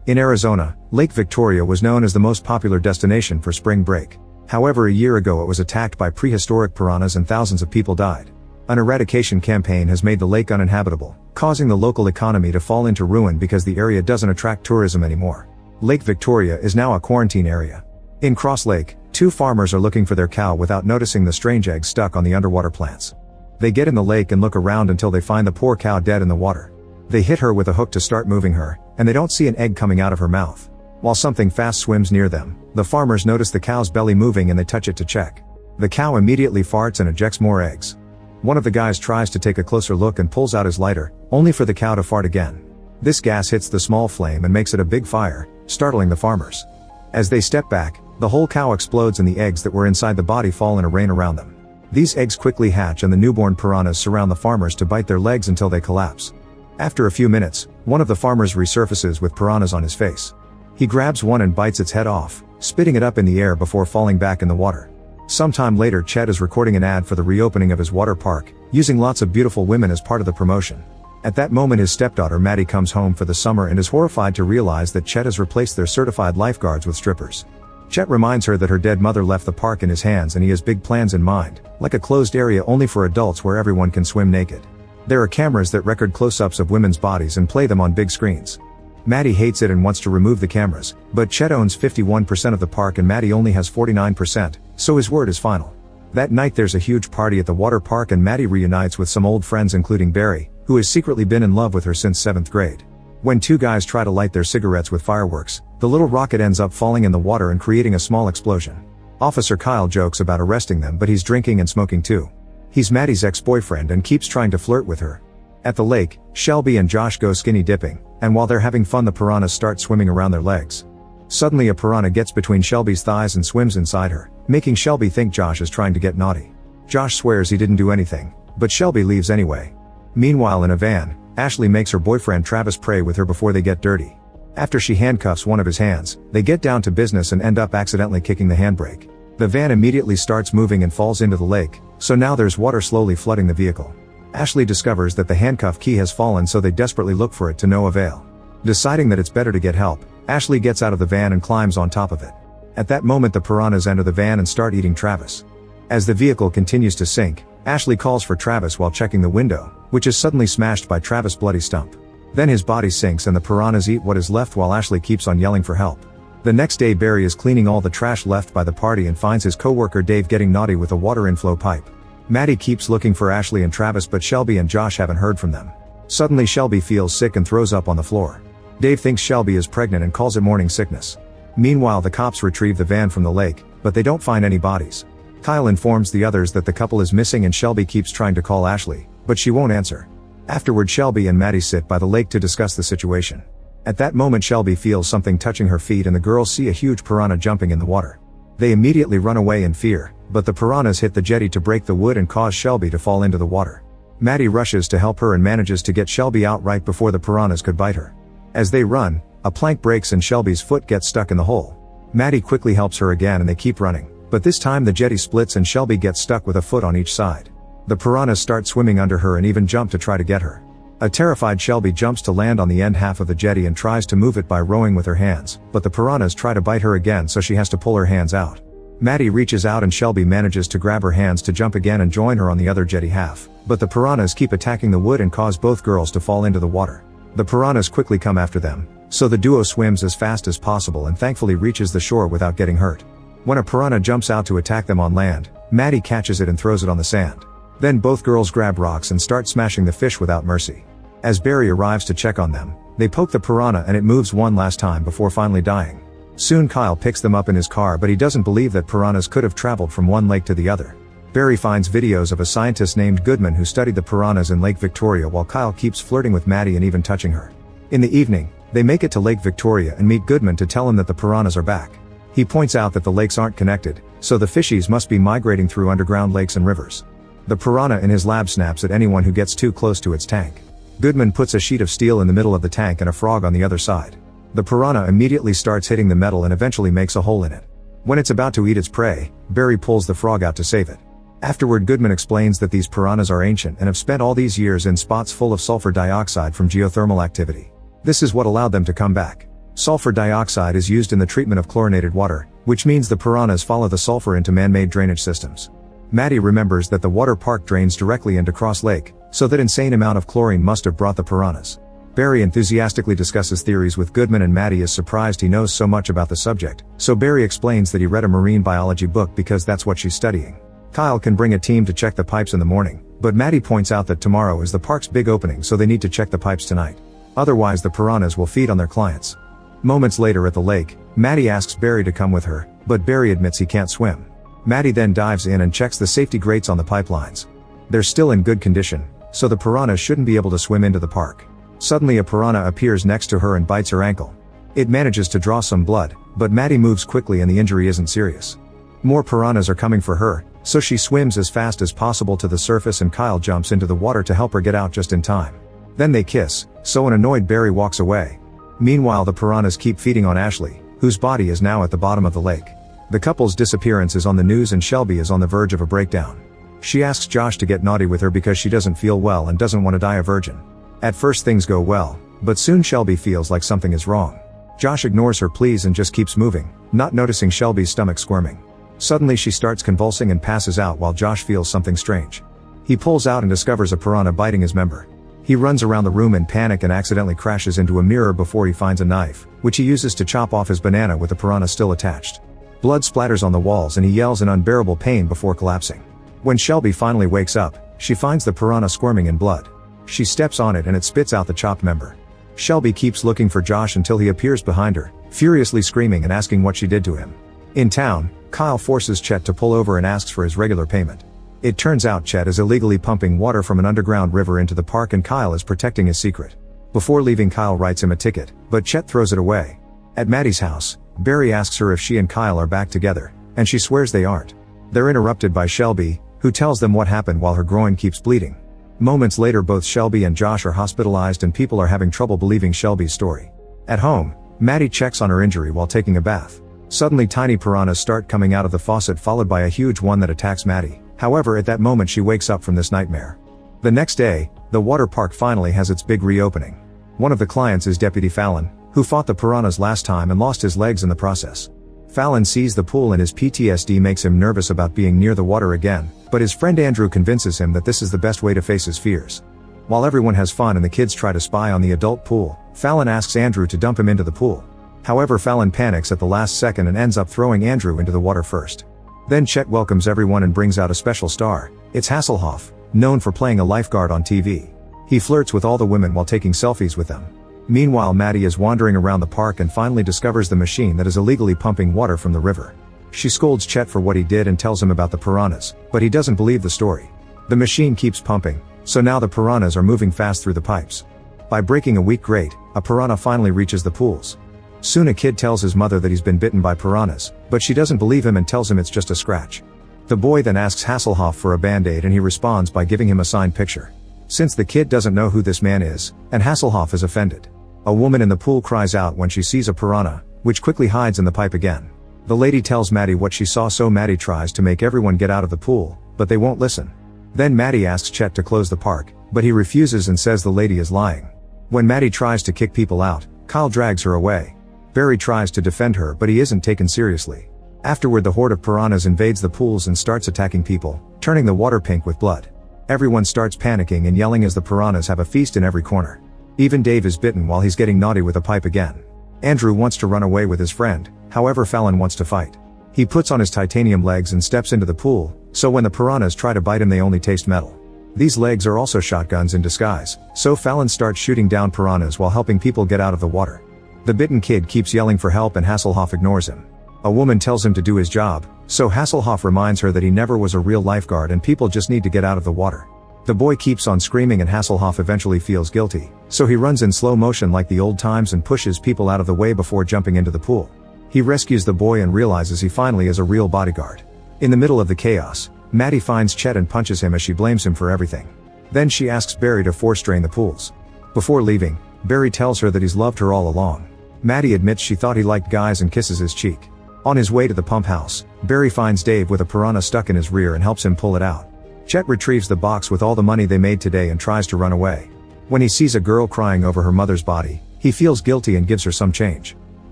In Arizona, Lake Victoria was known as the most popular destination for spring break. However, a year ago it was attacked by prehistoric piranhas and thousands of people died. An eradication campaign has made the lake uninhabitable, causing the local economy to fall into ruin because the area doesn't attract tourism anymore. Lake Victoria is now a quarantine area. In Cross Lake, two farmers are looking for their cow without noticing the strange eggs stuck on the underwater plants. They get in the lake and look around until they find the poor cow dead in the water. They hit her with a hook to start moving her, and they don't see an egg coming out of her mouth. While something fast swims near them, the farmers notice the cow's belly moving and they touch it to check. The cow immediately farts and ejects more eggs. One of the guys tries to take a closer look and pulls out his lighter, only for the cow to fart again. This gas hits the small flame and makes it a big fire, startling the farmers. As they step back, the whole cow explodes and the eggs that were inside the body fall in a rain around them. These eggs quickly hatch and the newborn piranhas surround the farmers to bite their legs until they collapse. After a few minutes, one of the farmers resurfaces with piranhas on his face. He grabs one and bites its head off, spitting it up in the air before falling back in the water. Sometime later, Chet is recording an ad for the reopening of his water park, using lots of beautiful women as part of the promotion. At that moment, his stepdaughter Maddie comes home for the summer and is horrified to realize that Chet has replaced their certified lifeguards with strippers. Chet reminds her that her dead mother left the park in his hands and he has big plans in mind, like a closed area only for adults where everyone can swim naked. There are cameras that record close-ups of women's bodies and play them on big screens. Maddie hates it and wants to remove the cameras, but Chet owns 51% of the park and Maddie only has 49%, so his word is final. That night there's a huge party at the water park and Maddie reunites with some old friends including Barry, who has secretly been in love with her since 7th grade. When two guys try to light their cigarettes with fireworks, the little rocket ends up falling in the water and creating a small explosion. Officer Kyle jokes about arresting them, but he's drinking and smoking too. He's Maddie's ex-boyfriend and keeps trying to flirt with her. At the lake, Shelby and Josh go skinny dipping, and while they're having fun the piranhas start swimming around their legs. Suddenly a piranha gets between Shelby's thighs and swims inside her, making Shelby think Josh is trying to get naughty. Josh swears he didn't do anything, but Shelby leaves anyway. Meanwhile, in a van, Ashley makes her boyfriend Travis pray with her before they get dirty. After she handcuffs one of his hands, they get down to business and end up accidentally kicking the handbrake. The van immediately starts moving and falls into the lake, so now there's water slowly flooding the vehicle. Ashley discovers that the handcuff key has fallen, so they desperately look for it to no avail. Deciding that it's better to get help, Ashley gets out of the van and climbs on top of it. At that moment the piranhas enter the van and start eating Travis. As the vehicle continues to sink, Ashley calls for Travis while checking the window, which is suddenly smashed by Travis' bloody stump. Then his body sinks and the piranhas eat what is left while Ashley keeps on yelling for help. The next day Barry is cleaning all the trash left by the party and finds his coworker Dave getting naughty with a water inflow pipe. Maddie keeps looking for Ashley and Travis, but Shelby and Josh haven't heard from them. Suddenly Shelby feels sick and throws up on the floor. Dave thinks Shelby is pregnant and calls it morning sickness. Meanwhile the cops retrieve the van from the lake, but they don't find any bodies. Kyle informs the others that the couple is missing and Shelby keeps trying to call Ashley, but she won't answer. Afterward Shelby and Maddie sit by the lake to discuss the situation. At that moment Shelby feels something touching her feet and the girls see a huge piranha jumping in the water. They immediately run away in fear, but the piranhas hit the jetty to break the wood and cause Shelby to fall into the water. Maddie rushes to help her and manages to get Shelby out right before the piranhas could bite her. As they run, a plank breaks and Shelby's foot gets stuck in the hole. Maddie quickly helps her again and they keep running, but this time the jetty splits and Shelby gets stuck with a foot on each side. The piranhas start swimming under her and even jump to try to get her. A terrified Shelby jumps to land on the end half of the jetty and tries to move it by rowing with her hands, but the piranhas try to bite her again, so she has to pull her hands out. Maddie reaches out and Shelby manages to grab her hands to jump again and join her on the other jetty half, but the piranhas keep attacking the wood and cause both girls to fall into the water. The piranhas quickly come after them, so the duo swims as fast as possible and thankfully reaches the shore without getting hurt. When a piranha jumps out to attack them on land, Maddie catches it and throws it on the sand. Then both girls grab rocks and start smashing the fish without mercy. As Barry arrives to check on them, they poke the piranha and it moves one last time before finally dying. Soon Kyle picks them up in his car, but he doesn't believe that piranhas could have traveled from one lake to the other. Barry finds videos of a scientist named Goodman who studied the piranhas in Lake Victoria, while Kyle keeps flirting with Maddie and even touching her. In the evening, they make it to Lake Victoria and meet Goodman to tell him that the piranhas are back. He points out that the lakes aren't connected, so the fishies must be migrating through underground lakes and rivers. The piranha in his lab snaps at anyone who gets too close to its tank. Goodman puts a sheet of steel in the middle of the tank and a frog on the other side. The piranha immediately starts hitting the metal and eventually makes a hole in it. When it's about to eat its prey, Barry pulls the frog out to save it. Afterward, Goodman explains that these piranhas are ancient and have spent all these years in spots full of sulfur dioxide from geothermal activity. This is what allowed them to come back. Sulfur dioxide is used in the treatment of chlorinated water, which means the piranhas follow the sulfur into man-made drainage systems. Maddie remembers that the water park drains directly into Cross Lake, so that insane amount of chlorine must have brought the piranhas. Barry enthusiastically discusses theories with Goodman, and Maddie is surprised he knows so much about the subject, so Barry explains that he read a marine biology book because that's what she's studying. Kyle can bring a team to check the pipes in the morning, but Maddie points out that tomorrow is the park's big opening, so they need to check the pipes tonight. Otherwise the piranhas will feed on their clients. Moments later at the lake, Maddie asks Barry to come with her, but Barry admits he can't swim. Maddie then dives in and checks the safety grates on the pipelines. They're still in good condition, so the piranhas shouldn't be able to swim into the park. Suddenly a piranha appears next to her and bites her ankle. It manages to draw some blood, but Maddie moves quickly and the injury isn't serious. More piranhas are coming for her, so she swims as fast as possible to the surface and Kyle jumps into the water to help her get out just in time. Then they kiss, so an annoyed Barry walks away. Meanwhile the piranhas keep feeding on Ashley, whose body is now at the bottom of the lake. The couple's disappearance is on the news and Shelby is on the verge of a breakdown. She asks Josh to get naughty with her because she doesn't feel well and doesn't want to die a virgin. At first things go well, but soon Shelby feels like something is wrong. Josh ignores her pleas and just keeps moving, not noticing Shelby's stomach squirming. Suddenly she starts convulsing and passes out while Josh feels something strange. He pulls out and discovers a piranha biting his member. He runs around the room in panic and accidentally crashes into a mirror before he finds a knife, which he uses to chop off his banana with the piranha still attached. Blood splatters on the walls and he yells in unbearable pain before collapsing. When Shelby finally wakes up, she finds the piranha squirming in blood. She steps on it and it spits out the chopped member. Shelby keeps looking for Josh until he appears behind her, furiously screaming and asking what she did to him. In town, Kyle forces Chet to pull over and asks for his regular payment. It turns out Chet is illegally pumping water from an underground river into the park and Kyle is protecting his secret. Before leaving Kyle writes him a ticket, but Chet throws it away. At Maddie's house, Barry asks her if she and Kyle are back together, and she swears they aren't. They're interrupted by Shelby, who tells them what happened while her groin keeps bleeding. Moments later both Shelby and Josh are hospitalized and people are having trouble believing Shelby's story. At home, Maddie checks on her injury while taking a bath. Suddenly tiny piranhas start coming out of the faucet followed by a huge one that attacks Maddie. However, at that moment she wakes up from this nightmare. The next day, the water park finally has its big reopening. One of the clients is Deputy Fallon, who fought the piranhas last time and lost his legs in the process. Fallon sees the pool and his PTSD makes him nervous about being near the water again, but his friend Andrew convinces him that this is the best way to face his fears. While everyone has fun and the kids try to spy on the adult pool, Fallon asks Andrew to dump him into the pool. However, Fallon panics at the last second and ends up throwing Andrew into the water first. Then Chet welcomes everyone and brings out a special star. It's Hasselhoff, known for playing a lifeguard on TV. He flirts with all the women while taking selfies with them. Meanwhile, Maddie is wandering around the park and finally discovers the machine that is illegally pumping water from the river. She scolds Chet for what he did and tells him about the piranhas, but he doesn't believe the story. The machine keeps pumping, so now the piranhas are moving fast through the pipes. By breaking a weak grate, a piranha finally reaches the pools. Soon a kid tells his mother that he's been bitten by piranhas, but she doesn't believe him and tells him it's just a scratch. The boy then asks Hasselhoff for a band-aid and he responds by giving him a signed picture. Since the kid doesn't know who this man is, and Hasselhoff is offended. A woman in the pool cries out when she sees a piranha, which quickly hides in the pipe again. The lady tells Maddie what she saw, so Maddie tries to make everyone get out of the pool, but they won't listen. Then Maddie asks Chet to close the park, but he refuses and says the lady is lying. When Maddie tries to kick people out, Kyle drags her away. Barry tries to defend her but he isn't taken seriously. Afterward the horde of piranhas invades the pools and starts attacking people, turning the water pink with blood. Everyone starts panicking and yelling as the piranhas have a feast in every corner. Even Dave is bitten while he's getting naughty with a pipe again. Andrew wants to run away with his friend, however Fallon wants to fight. He puts on his titanium legs and steps into the pool, so when the piranhas try to bite him they only taste metal. These legs are also shotguns in disguise, so Fallon starts shooting down piranhas while helping people get out of the water. The bitten kid keeps yelling for help and Hasselhoff ignores him. A woman tells him to do his job, so Hasselhoff reminds her that he never was a real lifeguard and people just need to get out of the water. The boy keeps on screaming and Hasselhoff eventually feels guilty, so he runs in slow motion like the old times and pushes people out of the way before jumping into the pool. He rescues the boy and realizes he finally is a real bodyguard. In the middle of the chaos, Maddie finds Chet and punches him as she blames him for everything. Then she asks Barry to force drain the pools. Before leaving, Barry tells her that he's loved her all along. Maddie admits she thought he liked guys and kisses his cheek. On his way to the pump house, Barry finds Dave with a piranha stuck in his rear and helps him pull it out. Chet retrieves the box with all the money they made today and tries to run away. When he sees a girl crying over her mother's body, he feels guilty and gives her some change.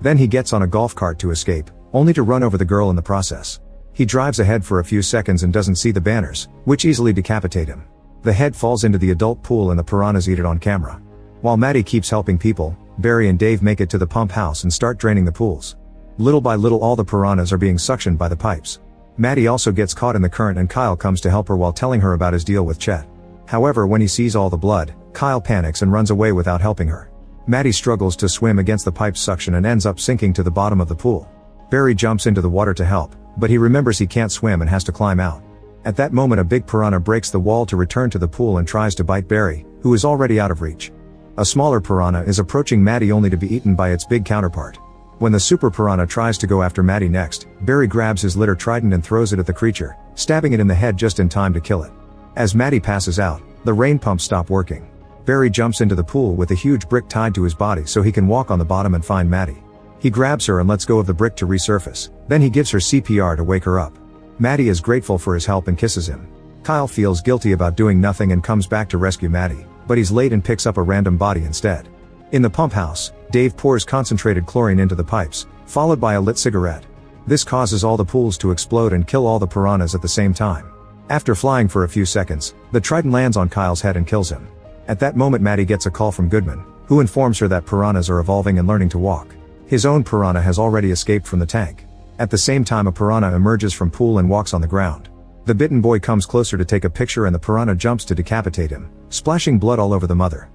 Then he gets on a golf cart to escape, only to run over the girl in the process. He drives ahead for a few seconds and doesn't see the banners, which easily decapitate him. The head falls into the adult pool and the piranhas eat it on camera. While Maddie keeps helping people, Barry and Dave make it to the pump house and start draining the pools. Little by little all the piranhas are being suctioned by the pipes. Maddie also gets caught in the current and Kyle comes to help her while telling her about his deal with Chet. However, when he sees all the blood, Kyle panics and runs away without helping her. Maddie struggles to swim against the pipe's suction and ends up sinking to the bottom of the pool. Barry jumps into the water to help, but he remembers he can't swim and has to climb out. At that moment a big piranha breaks the wall to return to the pool and tries to bite Barry, who is already out of reach. A smaller piranha is approaching Maddie only to be eaten by its big counterpart. When the super piranha tries to go after Maddie next, Barry grabs his litter trident and throws it at the creature, stabbing it in the head just in time to kill it. As Maddie passes out, the rain pumps stop working. Barry jumps into the pool with a huge brick tied to his body so he can walk on the bottom and find Maddie. He grabs her and lets go of the brick to resurface, then he gives her CPR to wake her up. Maddie is grateful for his help and kisses him. Kyle feels guilty about doing nothing and comes back to rescue Maddie, but he's late and picks up a random body instead. In the pump house, Dave pours concentrated chlorine into the pipes, followed by a lit cigarette. This causes all the pools to explode and kill all the piranhas at the same time. After flying for a few seconds, the trident lands on Kyle's head and kills him. At that moment Maddie gets a call from Goodman, who informs her that piranhas are evolving and learning to walk. His own piranha has already escaped from the tank. At the same time a piranha emerges from pool and walks on the ground. The bitten boy comes closer to take a picture and the piranha jumps to decapitate him, splashing blood all over the mother.